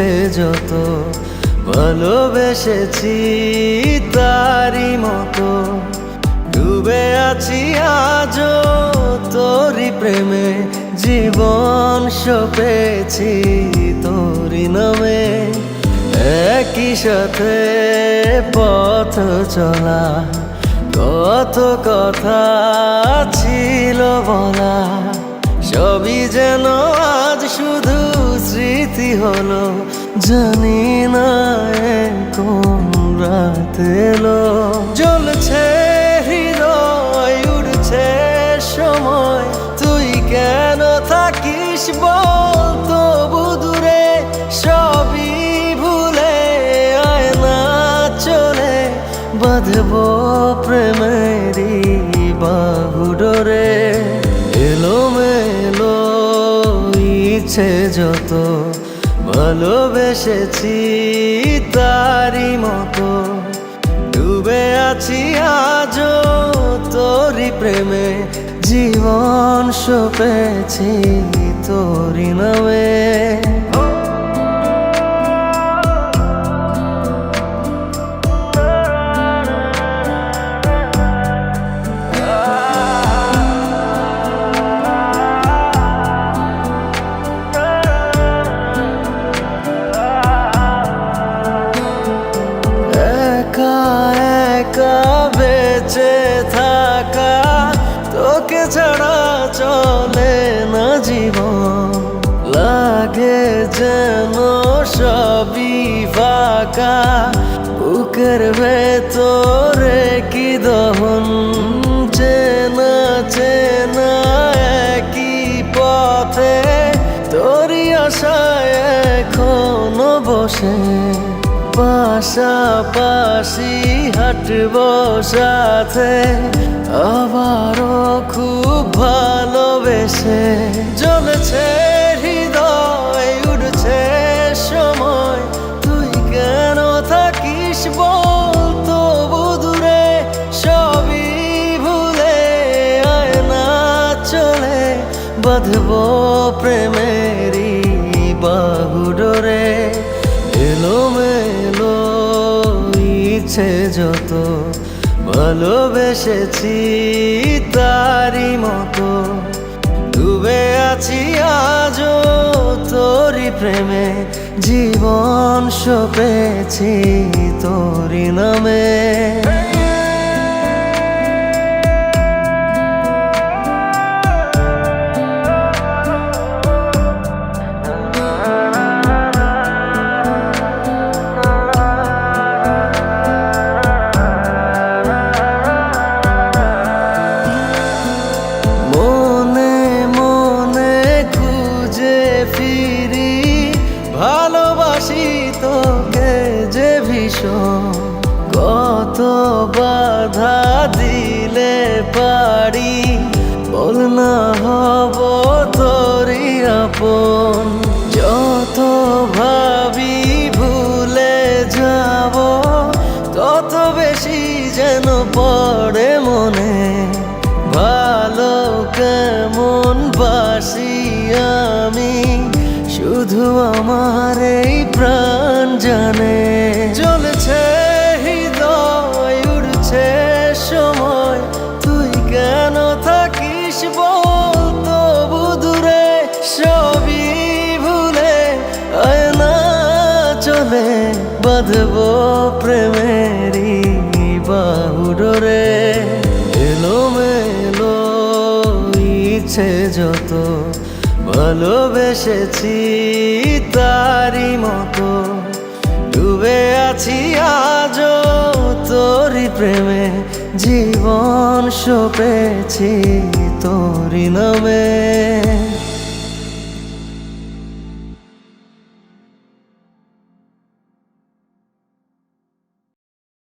ইচ্ছে যত ভালোবেসেছি তারই মতো ডুবে আছি আজও তোরই প্রেমে জীবন সপেছি তোরই নামে একই সাথে পথ চলা কত কথা ছিল বলা সবই যেন আজ শুধু স্মৃতি হলো জানি না কোন রাত এলো জ্বলছে হৃদয় উড়ছে সময় তুই কেন থাকিস বল তবু দূরে সবই ভুলে আয় না চলে বাঁধবো প্রেমেরই বাহু ডোরে এলোমেলো ইচ্ছে যত ভালোবেসেছি তারই মতো ডুবে আছি আজও তোরই প্রেমে জীবন সপেছি তোরই নামে বেঁচে থাকা তোকে ছাড়া চলে না জীবন লাগে যেন সবই ফাঁকা বুকের ভেতরে কি দহন চেনা চেনা একই পথে তোরই আশায় এখনো বসে পাশাপাশি হাঁটবো সাথে আবারও খুব ভালোবেসে জ্বলছে হৃদয় উড়ছে সময় তুই কেন থাকিস বল তবু দূরে সবই ভুলে আয় না চলে বাঁধবো প্রেমেরই বাহু ডোরে এলোমেলো ইচ্ছে যত ভালোবেসেছি তারই মতো ডুবে আছি আজও তোরই প্রেমে জীবন সপেছি তোরই নামে ফিরি ভালোবাসি তোকে যে ভীষণ কত বাধা দিলে পারি বল না হব তোরই আপন যত ভাবি ভুলে যাব তত বেশি যেন পড়ে মনে ভালো কেমন বাসি আমি শুধু আমার এই প্রাণ জানে জ্বলছে হৃদয় উড়ছে সময় তুই কেন থাকিস বল তবু দূরে সবই ভুলে আয় না চলে বাঁধবো প্রেমেরই বাহু ডোরে এলোমেলো ইচ্ছে যত ভালোবেসেছি তারই মতো ডুবে আছি আজও তোরই প্রেমে জীবন সপেছি তোরই নামে।